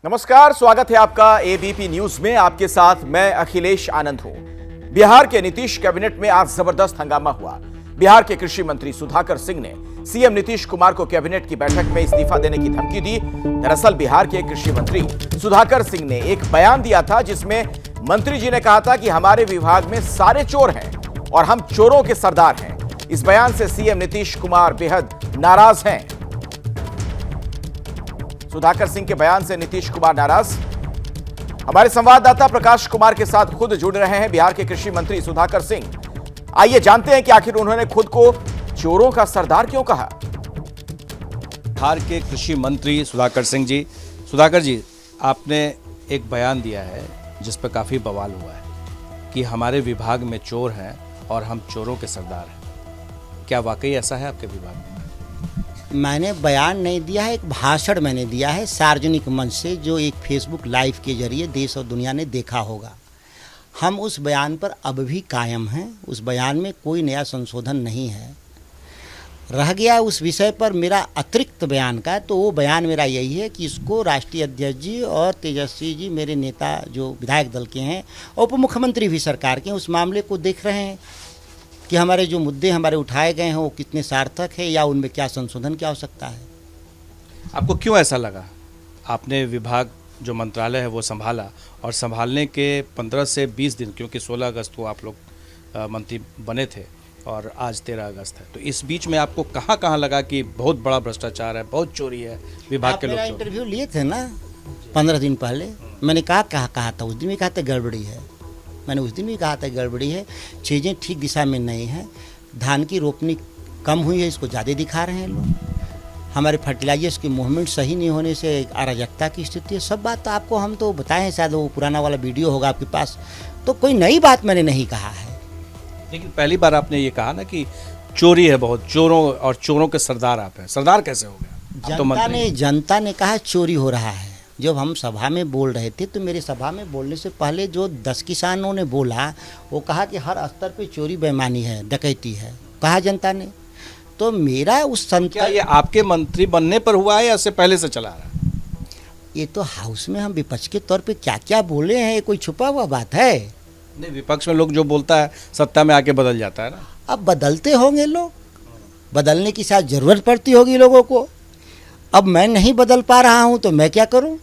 नमस्कार, स्वागत है आपका एबीपी न्यूज में। आपके साथ मैं अखिलेश आनंद हूं। बिहार के नीतीश कैबिनेट में आज जबरदस्त हंगामा हुआ। बिहार के कृषि मंत्री सुधाकर सिंह ने सीएम नीतीश कुमार को कैबिनेट की बैठक में इस्तीफा देने की धमकी दी। दरअसल बिहार के कृषि मंत्री सुधाकर सिंह ने एक बयान दिया था जिसमें मंत्री जी ने कहा था कि हमारे विभाग में सारे चोर हैं और हम चोरों के सरदार हैं। इस बयान से सीएम नीतीश कुमार बेहद नाराज हैं। सुधाकर सिंह के बयान से नीतीश कुमार नाराज। हमारे संवाददाता प्रकाश कुमार के साथ खुद जुड़ रहे हैं बिहार के कृषि मंत्री सुधाकर सिंह। आइए जानते हैं कि आखिर उन्होंने खुद को चोरों का सरदार क्यों कहा। बिहार के कृषि मंत्री सुधाकर सिंह जी। सुधाकर जी, आपने एक बयान दिया है जिस पर काफ़ी बवाल हुआ है कि हमारे विभाग में चोर हैं और हम चोरों के सरदार हैं। क्या वाकई ऐसा है आपके विभाग में? मैंने बयान नहीं दिया है, एक भाषण मैंने दिया है सार्वजनिक मंच से, जो एक फेसबुक लाइव के जरिए देश और दुनिया ने देखा होगा। हम उस बयान पर अब भी कायम हैं। उस बयान में कोई नया संशोधन नहीं है। रह गया उस विषय पर मेरा अतिरिक्त बयान का, तो वो बयान मेरा यही है कि इसको राष्ट्रीय अध्यक्ष जी और तेजस्वी जी, मेरे नेता जो विधायक दल के हैं, और उप मुख्यमंत्री भी सरकार के हैं, उस मामले को देख रहे हैं कि हमारे जो मुद्दे हमारे उठाए गए हैं वो कितने सार्थक है या उनमें क्या संशोधन की आवश्यकता है। आपको क्यों ऐसा लगा? आपने विभाग जो मंत्रालय है वो संभाला और संभालने के 15 से 20 दिन, क्योंकि 16 अगस्त को आप लोग मंत्री बने थे और आज 13 अगस्त है, तो इस बीच में आपको कहाँ कहाँ लगा कि बहुत बड़ा भ्रष्टाचार है, बहुत चोरी है विभाग के लोग? मेरा इंटरव्यू लिए थे ना 15 दिन पहले, मैंने कहा था उस दिन भी कहा था गड़बड़ी है। मैंने उस दिन भी कहा था गड़बड़ी है, चीज़ें ठीक दिशा में नहीं हैं। धान की रोपनी कम हुई है, इसको ज़्यादा दिखा रहे हैं लोग। हमारे फर्टिलाइजर्स की मूवमेंट सही नहीं होने से अराजकता की स्थिति है। सब बात तो आपको हम तो बताए हैं, शायद वो पुराना वाला वीडियो होगा आपके पास, तो कोई नई बात मैंने नहीं कहा है। लेकिन पहली बार आपने ये कहा ना कि चोरी है बहुत, चोरों और चोरों के सरदार आप हैं। सरदार कैसे हो गया? जनता ने कहा चोरी हो रहा है। जब हम सभा में बोल रहे थे तो मेरे सभा में बोलने से पहले जो 10 किसानों ने बोला, वो कहा कि हर स्तर पे चोरी बेईमानी है, डकैती है, कहा जनता ने। तो मेरा उस क्या ये आपके मंत्री बनने पर हुआ है या इससे पहले से चला रहा है? ये तो हाउस में हम विपक्ष के तौर पे क्या क्या बोले हैं, ये कोई छुपा हुआ बात है? नहीं, विपक्ष में लोग जो बोलता है सत्ता में आके बदल जाता है ना। अब बदलते होंगे लोग, बदलने की शायद ज़रूरत पड़ती होगी लोगों को। अब मैं नहीं बदल पा रहा हूँ तो मैं क्या करूँ?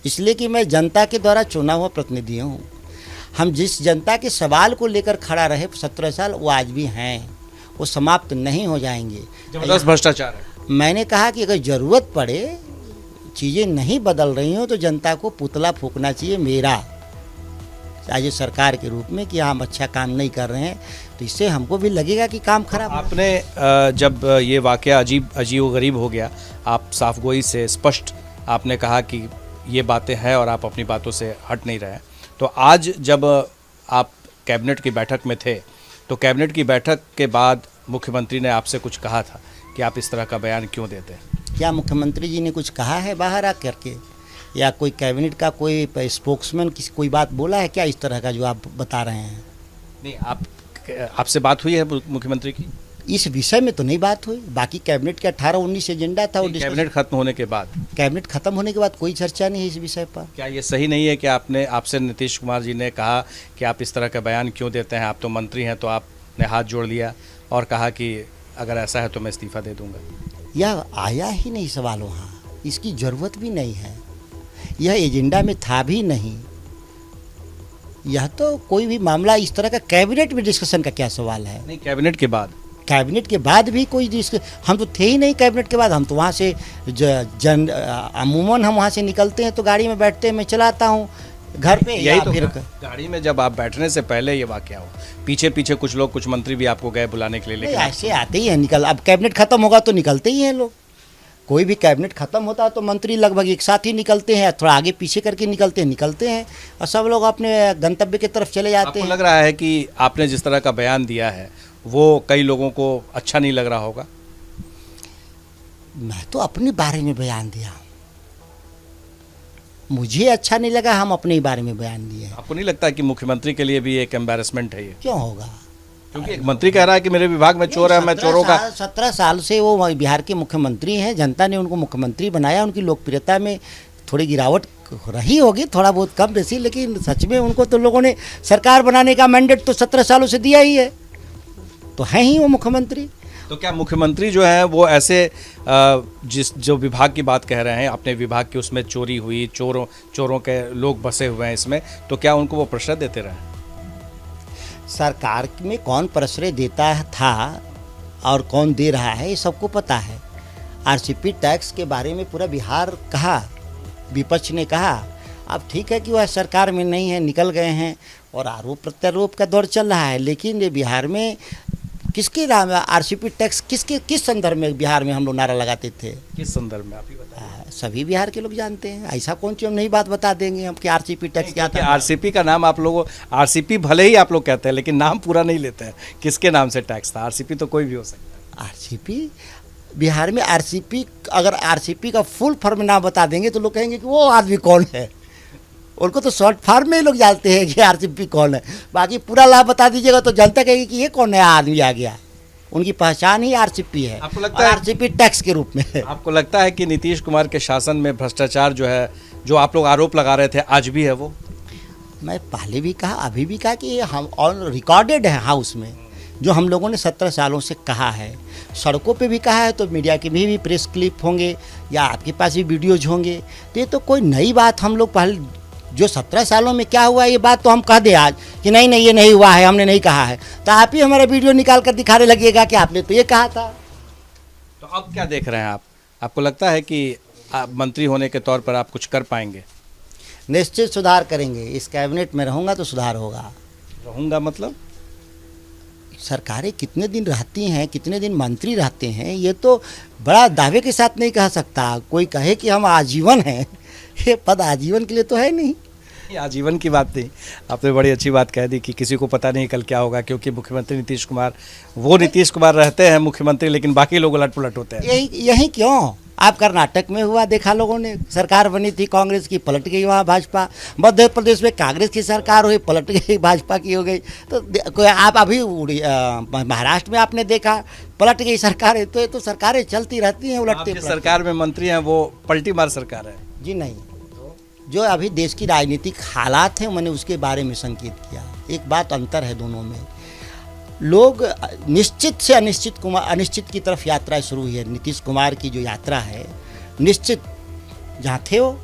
इसलिए कि मैं जनता के द्वारा चुना हुआ प्रतिनिधि हूँ। हम जिस जनता के सवाल को लेकर खड़ा रहे 17 साल, वो आज भी हैं, वो समाप्त नहीं हो जाएंगे। जबरदस्त भ्रष्टाचार है। मैंने कहा कि अगर ज़रूरत पड़े, चीज़ें नहीं बदल रही हों, तो जनता को पुतला फूंकना चाहिए मेरा आज सरकार के रूप में कि हम अच्छा काम नहीं कर रहे हैं, तो इससे हमको भी लगेगा कि काम खराब। आपने जब ये वाकया अजीब गरीब हो गया, आप साफगोई से स्पष्ट आपने कहा कि ये बातें हैं और आप अपनी बातों से हट नहीं रहे। तो आज जब आप कैबिनेट की बैठक में थे, तो कैबिनेट की बैठक के बाद मुख्यमंत्री ने आपसे कुछ कहा था कि आप इस तरह का बयान क्यों देते हैं? क्या मुख्यमंत्री जी ने कुछ कहा है बाहर आ करके, या कोई कैबिनेट का कोई स्पोक्समैन किसी कोई बात बोला है क्या इस तरह का जो आप बता रहे हैं? नहीं, आपसे बात हुई है मुख्यमंत्री की? इस विषय में तो नहीं बात हुई। बाकी कैबिनेट के 18-19 एजेंडा था। कैबिनेट खत्म होने के बाद? कैबिनेट खत्म होने के बाद कोई चर्चा नहीं है इस विषय पर। क्या ये सही नहीं है कि आपसे नीतीश कुमार जी ने कहा कि आप इस तरह का बयान क्यों देते हैं? आप तो मंत्री हैं, तो आपने हाथ जोड़ लिया और कहा कि अगर ऐसा है तो मैं इस्तीफा दे दूंगा। यह आया ही नहीं सवाल वहाँ, इसकी ज़रूरत भी नहीं है, यह एजेंडा में था भी नहीं। यह तो कोई भी मामला इस तरह का कैबिनेट में डिस्कशन का क्या सवाल है? नहीं, कैबिनेट के बाद भी कोई हम तो थे ही नहीं कैबिनेट के बाद। हम तो वहाँ से अमूमन हम वहाँ से निकलते हैं तो गाड़ी में बैठते हैं, मैं चलाता हूँ घर पे। यही तो फिर गाड़ी में जब आप बैठने से पहले ये वाकया हो, पीछे कुछ लोग, कुछ मंत्री भी आपको गए बुलाने के लिए, लेकिन ऐसे आते ही हैं अब कैबिनेट खत्म होगा तो निकलते ही हैं लोग। कोई भी कैबिनेट खत्म होता है तो मंत्री लगभग एक साथ ही निकलते हैं, थोड़ा आगे पीछे करके निकलते हैं और सब लोग अपने गंतव्य की तरफ चले जाते हैं। लग रहा है कि आपने जिस तरह का बयान दिया है वो कई लोगों को अच्छा नहीं लग रहा होगा? मैं तो अपने बारे में बयान दिया, मुझे अच्छा नहीं लगा, हम अपने बारे में बयान दिए। आपको नहीं लगता कि मुख्यमंत्री के लिए भी एक एम्बैरेसमेंट है ये? क्यों होगा? क्योंकि एक मंत्री कह रहा है कि मेरे विभाग में चोर है, मैं चोरों का। 17 साल से वो बिहार के मुख्यमंत्री हैं, जनता ने उनको मुख्यमंत्री बनाया, उनकी लोकप्रियता में थोड़ी गिरावट रही होगी, थोड़ा बहुत कम बेसी, लेकिन सच में उनको तो लोगों ने सरकार बनाने का मैंडेट तो 17 सालों से दिया ही है, तो हैं ही वो मुख्यमंत्री। तो क्या मुख्यमंत्री जो है वो ऐसे जो विभाग की बात कह रहे हैं, अपने विभाग की उसमें चोरी हुई, चोरों के लोग बसे हुए हैं इसमें, तो क्या उनको वो प्रश्रय देते रहे? सरकार में कौन प्रश्रय देता था और कौन दे रहा है ये सबको पता है। आरसीपी टैक्स के बारे में पूरा बिहार कहा, विपक्ष ने कहा। अब ठीक है कि वह सरकार में नहीं है, निकल गए हैं और आरोप प्रत्यारोप का दौर चल रहा है, लेकिन ये बिहार में किसके नाम आरसीपी टैक्स किस संदर्भ में बिहार में हम लोग नारा लगाते थे? किस संदर्भ में आप ही बताएं? सभी बिहार के लोग जानते हैं, ऐसा कौन सी हम नहीं बात बता देंगे हम कि आरसीपी टैक्स क्या था। आरसीपी का नाम आप लोगों, आरसीपी भले ही आप लोग कहते हैं लेकिन नाम पूरा नहीं लेते हैं, किसके नाम से टैक्स था? आरसीपी तो कोई भी हो सकता है। आरसीपी बिहार में आरसीपी, अगर आरसीपी का फुल फॉर्म नाम बता देंगे तो लोग कहेंगे कि वो आदमी कौन है। उनको तो शॉर्ट फॉर्म में ही लोग जानते हैं कि आरसीपी कौन है, बाकी पूरा लाभ बता दीजिएगा तो जनता कहेगी कि ये कौन नया आदमी आ गया। उनकी पहचान ही आरसीपी है, आपको लगता है आरसीपी टैक्स के रूप में है। आपको लगता है कि नीतीश कुमार के शासन में भ्रष्टाचार जो है, जो आप लोग आरोप लगा रहे थे, आज भी है वो? मैं पहले भी कहा, अभी भी कहा कि ये हम ऑन रिकॉर्डेड है हाउस में, जो हम लोगों ने 17 सालों से कहा है, सड़कों पे भी कहा है, तो मीडिया के भी प्रेस क्लिप होंगे या आपके पास भी वीडियोज होंगे। तो ये तो कोई नई बात हम लोग पहले, जो 17 सालों में क्या हुआ ये बात तो हम कह दें आज कि नहीं नहीं ये नहीं हुआ है, हमने नहीं कहा है, तो आप ही हमारा वीडियो निकाल कर दिखाने लगिएगा कि आपने तो ये कहा था। तो अब क्या देख रहे हैं आप? आपको लगता है कि आप मंत्री होने के तौर पर आप कुछ कर पाएंगे? निश्चित सुधार करेंगे, इस कैबिनेट में रहूँगा तो सुधार होगा। रहूँगा मतलब? सरकारें कितने दिन रहती हैं, कितने दिन मंत्री रहते हैं, ये तो बड़ा दावे के साथ नहीं कह सकता। कोई कहे कि हम आजीवन हैं, ये पद आजीवन के लिए तो है नहीं। ये आजीवन की बात नहीं, आपने बड़ी अच्छी बात कह दी कि किसी को पता नहीं कल क्या होगा, क्योंकि मुख्यमंत्री नीतीश कुमार, वो नीतीश कुमार रहते हैं मुख्यमंत्री, लेकिन बाकी लोग उलट पुलट होते हैं। यही क्यों? आप कर्नाटक में हुआ, देखा लोगों ने, सरकार बनी थी कांग्रेस की, पलट गई वहाँ भाजपा। मध्य प्रदेश में कांग्रेस की सरकार हुई, पलट गई, भाजपा की हो गई। तो आप अभी महाराष्ट्र में आपने देखा, पलट गई सरकारें। तो ये तो सरकारें चलती रहती हैं, उलटते जिस सरकार में मंत्री हैं वो पलटी मार सरकार है। जी नहीं, जो अभी देश की राजनीतिक हालात हैं मैंने उसके बारे में संकेत किया। एक बात अंतर है दोनों में, लोग निश्चित से अनिश्चित की तरफ यात्रा शुरू हुई है। नीतीश कुमार की जो यात्रा है, निश्चित जहाँ थे वो,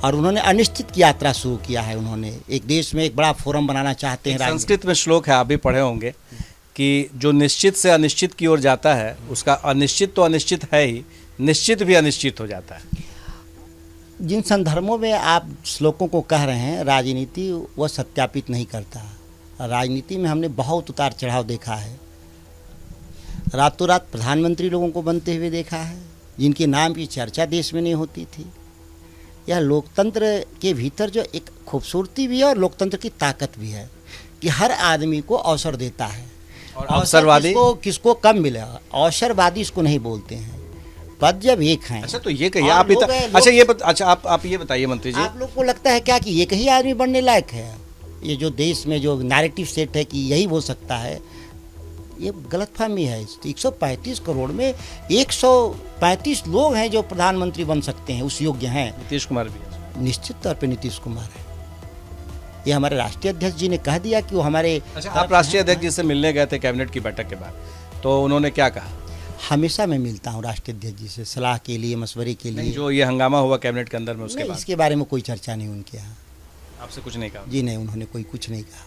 और उन्होंने अनिश्चित की यात्रा शुरू किया है। उन्होंने एक देश में एक बड़ा फोरम बनाना चाहते हैं। संस्कृत में श्लोक है, आप भी पढ़े होंगे, कि जो निश्चित से अनिश्चित की ओर जाता है उसका अनिश्चित तो अनिश्चित है ही, निश्चित भी अनिश्चित हो जाता है। जिन संदर्भों में आप श्लोकों को कह रहे हैं, राजनीति वह सत्यापित नहीं करता। राजनीति में हमने बहुत उतार चढ़ाव देखा है, रातों रात प्रधानमंत्री लोगों को बनते हुए देखा है, जिनके नाम की चर्चा देश में नहीं होती थी। यह लोकतंत्र के भीतर जो एक खूबसूरती भी है और लोकतंत्र की ताकत भी है कि हर आदमी को अवसर देता है। और अवसरवादी किसको कम मिलेगा, अवसरवादी इसको नहीं बोलते हैं। पद जब एक हैं। अच्छा, तो ये कहिए आप आप ये बताइए मंत्री जी, आप लोग को लगता है क्या कि एक ही आदमी बनने लायक है? ये जो देश में जो नैरेटिव सेट है कि यही हो सकता है, ये गलतफहमी है। 135 करोड़ में 135 लोग हैं जो प्रधानमंत्री बन सकते हैं, उस योग्य हैं। नीतीश कुमार भी है, निश्चित तौर पे नीतीश कुमार है। ये हमारे राष्ट्रीय अध्यक्ष जी ने कह दिया कि वो हमारे। अच्छा, आप राष्ट्रीय अध्यक्ष जी से मिलने गए थे कैबिनेट की बैठक के बाद, तो उन्होंने क्या कहा? हमेशा मैं मिलता हूँ राष्ट्रीय अध्यक्ष जी से सलाह के लिए, मशवरे के लिए। जो ये हंगामा हुआ कैबिनेट के अंदर में, उसके बाद इसके बारे में कोई चर्चा नहीं उनके यहाँ। आपसे कुछ नहीं कहा? जी नहीं, उन्होंने कुछ नहीं कहा।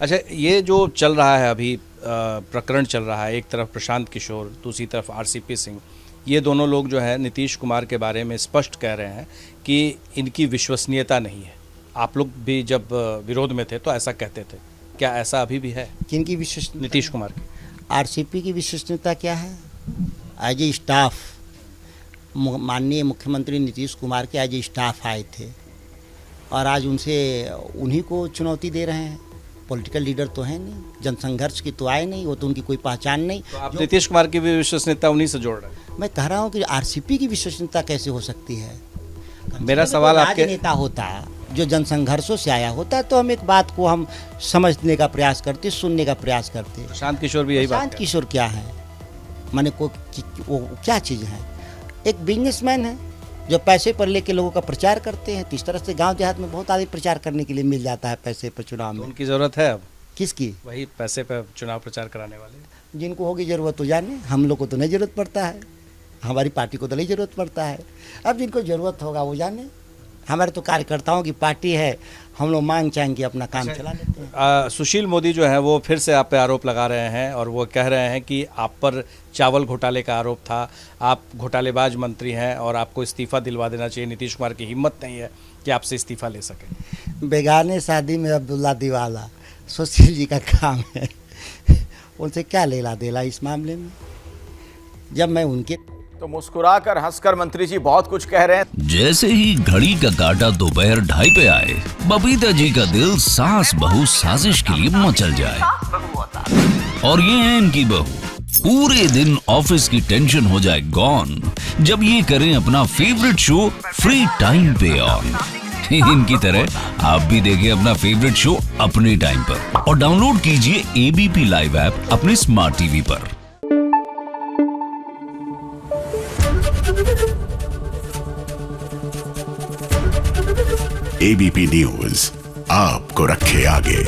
अच्छा, ये जो चल रहा है अभी प्रकरण चल रहा है, एक तरफ प्रशांत किशोर, दूसरी तरफ आरसीपी सिंह, ये दोनों लोग जो है नीतीश कुमार के बारे में स्पष्ट कह रहे हैं कि इनकी विश्वसनीयता नहीं है। आप लोग भी जब विरोध में थे तो ऐसा कहते थे, क्या ऐसा अभी भी है? किनकी विश्वसनीयता? नीतीश कुमार की। आरसीपी की विश्वसनीयता क्या है? एज ए स्टाफ माननीय मुख्यमंत्री नीतीश कुमार के एज ए स्टाफ आए थे और आज उन्हीं को चुनौती दे रहे हैं। पॉलिटिकल लीडर तो है नहीं, जनसंघर्ष की तो आए नहीं, वो तो उनकी कोई पहचान नहीं। तो आप नीतीश कुमार की भी विश्वसनीयता उन्हीं से जोड़ रहे हैं? मैं कह रहा हूँ कि आरसीपी की विश्वसनीयता कैसे हो सकती है? मेरा सवाल आपके नेता होता जो जनसंघर्षों से आया होता तो हम एक बात को हम समझने का प्रयास करते, सुनने का प्रयास करते। प्रशांत किशोर भी यही बात। प्रशांत किशोर क्या है? माने वो क्या चीज़ है? एक बिजनेसमैन है, जो पैसे पर लेके लोगों का प्रचार करते हैं। तो इस तरह से गांव देहात में बहुत आदमी प्रचार करने के लिए मिल जाता है पैसे पर चुनाव तो में। उनकी ज़रूरत है अब, किसकी? वही पैसे पे चुनाव प्रचार कराने वाले। जिनको होगी ज़रूरत तो जाने, हम लोग को तो नहीं ज़रूरत पड़ता है, हमारी पार्टी को तो नहीं ज़रूरत पड़ता है। अब जिनको ज़रूरत होगा वो जाने। हमारे तो कार्यकर्ताओं की पार्टी है, हम लोग मांग चांग के अपना काम चला लेते हैं। सुशील मोदी जो है वो फिर से आप पे आरोप लगा रहे हैं और वो कह रहे हैं कि आप पर चावल घोटाले का आरोप था, आप घोटालेबाज मंत्री हैं और आपको इस्तीफा दिलवा देना चाहिए। नीतीश कुमार की हिम्मत नहीं है कि आपसे इस्तीफा ले सकें। बेगाने शादी में अब्दुल्ला दीवाला सुशील जी का काम है, उनसे क्या लेला देला इस मामले में। जब मैं उनके तो मुस्कुराकर हंसकर मंत्री जी बहुत कुछ कह रहे हैं। जैसे ही घड़ी का काटा दोपहर 2:30 पे आए, बबीता जी का दिल सास बहू साजिश के लिए मचल जाए। और ये है इनकी बहू, पूरे दिन ऑफिस की टेंशन हो जाए गॉन जब ये करें अपना फेवरेट शो फ्री टाइम पे ऑन। इनकी तरह आप भी देखें अपना फेवरेट शो अपने टाइम पर और डाउनलोड कीजिए एबीपी लाइव ऐप अपने स्मार्ट टीवी पर। एबीपी न्यूज आपको रखे आगे।